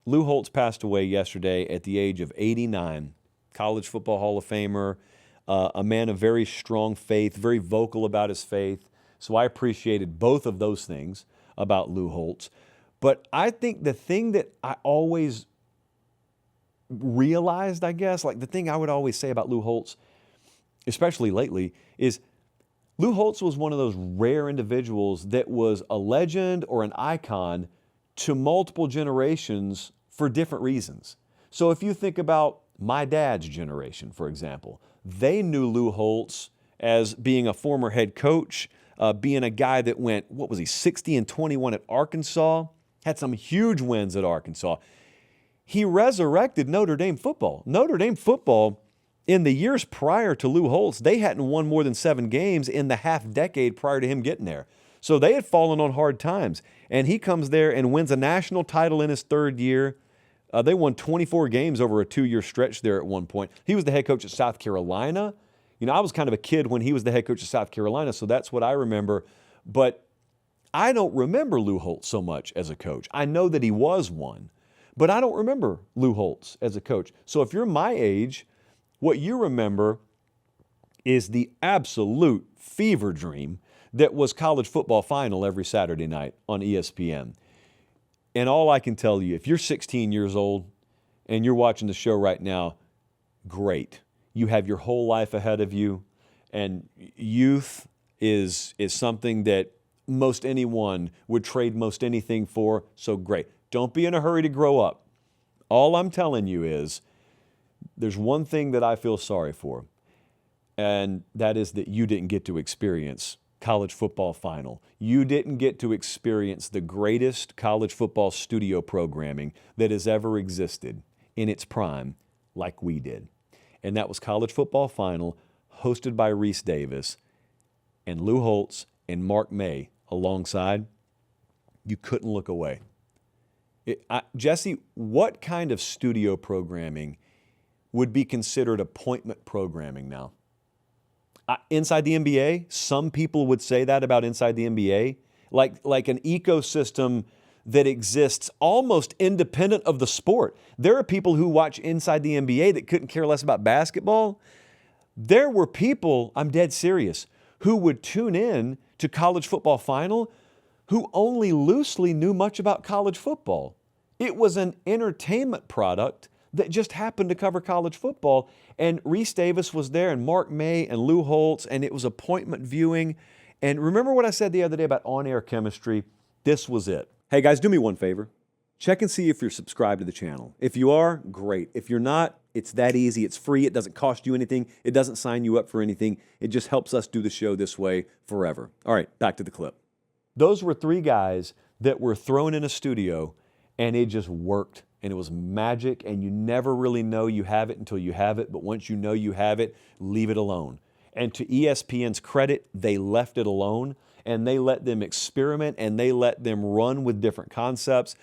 Lou Holtz passed away yesterday at the age of 89. College Football Hall of Famer, a man of very strong faith, very vocal about his faith. So I appreciated both of those things about Lou Holtz. But I think the thing that I always realized, I guess, like the thing I would always say about Lou Holtz, especially lately, is Lou Holtz was one of those rare individuals that was a legend or an icon to multiple generations for different reasons. So if you think about my dad's generation, for example, they knew Lou Holtz as being a former head coach, being a guy that went, 60-21 at Arkansas, had some huge wins at Arkansas. He resurrected Notre Dame football. Notre Dame football, in the years prior to Lou Holtz, they hadn't won more than 7 games in the half decade prior to him getting there. So they had fallen on hard times. And he comes there and wins a national title in his 3rd year. They won 24 games over a 2-year stretch there at one point. He was the head coach at South Carolina. You know, I was kind of a kid when he was the head coach of South Carolina, so that's what I remember. But I don't remember Lou Holtz so much as a coach. I know that he was one, but I don't remember Lou Holtz as a coach. So if you're my age, what you remember is the absolute fever dream that was college football final every Saturday night on ESPN. And all I can tell you, if you're 16 years old and you're watching the show right now, great. You have your whole life ahead of you, and youth is something that most anyone would trade most anything for, so great. Don't be in a hurry to grow up. All I'm telling you is there's one thing that I feel sorry for, and that is that you didn't get to experience college football final. You didn't get to experience the greatest college football studio programming that has ever existed in its prime like we did. And that was college football final hosted by Rece Davis and Lou Holtz and Mark May alongside. You couldn't look away. Jesse, what kind of studio programming would be considered appointment programming now? Inside the NBA, some people would say that about Inside the NBA, like an ecosystem that exists almost independent of the sport. There are people who watch Inside the NBA that couldn't care less about basketball. There were people, I'm dead serious, who would tune in to college football final who only loosely knew much about college football. It was an entertainment product that just happened to cover college football. And Rece Davis was there, and Mark May and Lou Holtz, and it was appointment viewing. And remember what I said the other day about on-air chemistry? This was it. Hey guys, do me one favor. Check and see if you're subscribed to the channel. If you are, great. If you're not, it's that easy. It's free. It doesn't cost you anything. It doesn't sign you up for anything. It just helps us do the show this way forever. All right, back to the clip. Those were 3 guys that were thrown in a studio, and it just worked. And it was magic, and you never really know you have it until you have it. But once you know you have it, leave it alone. And to ESPN's credit, they left it alone, and they let them experiment, and they let them run with different concepts.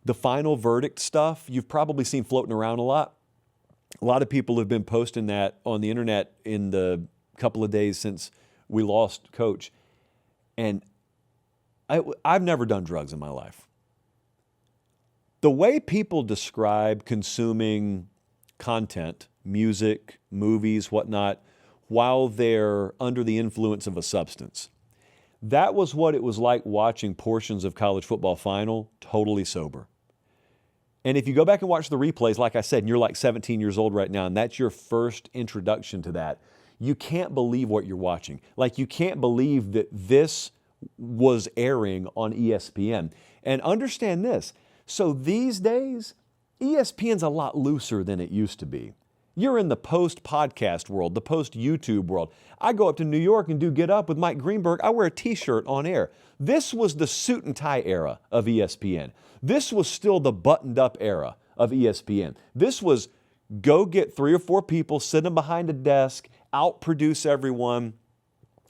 The final verdict stuff, you've probably seen floating around a lot. A lot of people have been posting that on the internet in the couple of days since we lost Coach. And I've never done drugs in my life. The way people describe consuming content, music, movies, whatnot, while they're under the influence of a substance, that was what it was like watching portions of college football final totally sober. And if you go back and watch the replays, like I said, and you're like 17 years old right now, and that's your first introduction to that, you can't believe what you're watching. Like, you can't believe that this was airing on ESPN. And understand this. So these days, ESPN's a lot looser than it used to be. You're in the post-podcast world, the post-YouTube world. I go up to New York and do Get Up with Mike Greenberg. I wear a T-shirt on air. This was the suit and tie era of ESPN. This was still the buttoned-up era of ESPN. This was go get 3 or 4 people, sit them behind a desk, outproduce everyone,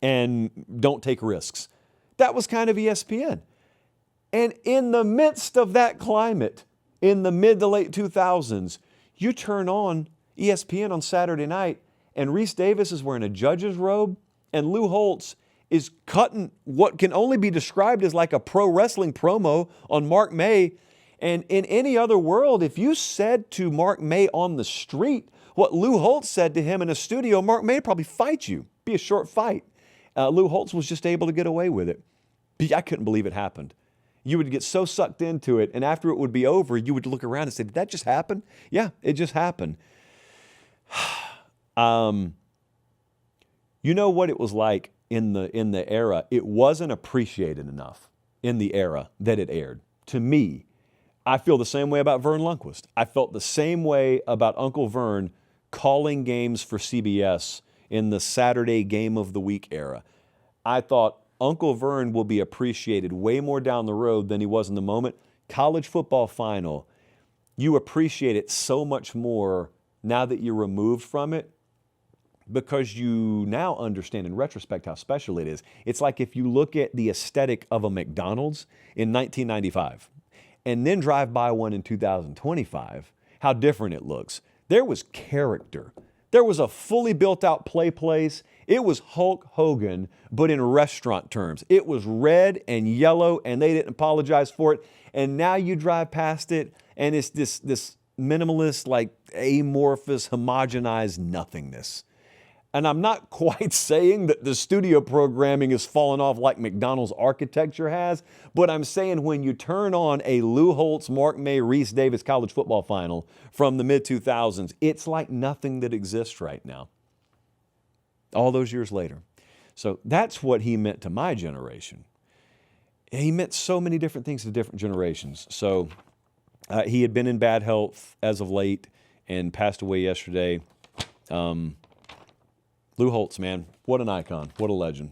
and don't take risks. That was kind of ESPN. And in the midst of that climate, in the mid to late 2000s, you turn on ESPN on Saturday night, and Rece Davis is wearing a judge's robe, and Lou Holtz is cutting what can only be described as like a pro wrestling promo on Mark May, And in any other world, if you said to Mark May on the street what Lou Holtz said to him in a studio, Mark May would probably fight you. Be a short fight. Lou Holtz was just able to get away with it. I couldn't believe it happened. You would get so sucked into it, and after it would be over, you would look around and say, did that just happen? Yeah, it just happened. You know what it was like in the era? It wasn't appreciated enough in the era that it aired. To me, I feel the same way about Vern Lundquist. I felt the same way about Uncle Vern calling games for CBS in the Saturday Game of the Week era. I thought Uncle Vern will be appreciated way more down the road than he was in the moment. College football final, you appreciate it so much more now that you're removed from it because you now understand in retrospect how special it is. It's like if you look at the aesthetic of a McDonald's in 1995 and then drive by one in 2025, how different it looks. There was character. There was a fully built out play place. It was Hulk Hogan, but in restaurant terms. It was red and yellow, and they didn't apologize for it. And now you drive past it, and it's this minimalist, like amorphous, homogenized nothingness. And I'm not quite saying that the studio programming has fallen off like McDonald's architecture has, but I'm saying when you turn on a Lou Holtz, Mark May, Rece Davis college football final from the mid-2000s, it's like nothing that exists right now, all those years later. So that's what he meant to my generation. He meant so many different things to different generations. So he had been in bad health as of late and passed away yesterday. Lou Holtz, man, what an icon, what a legend.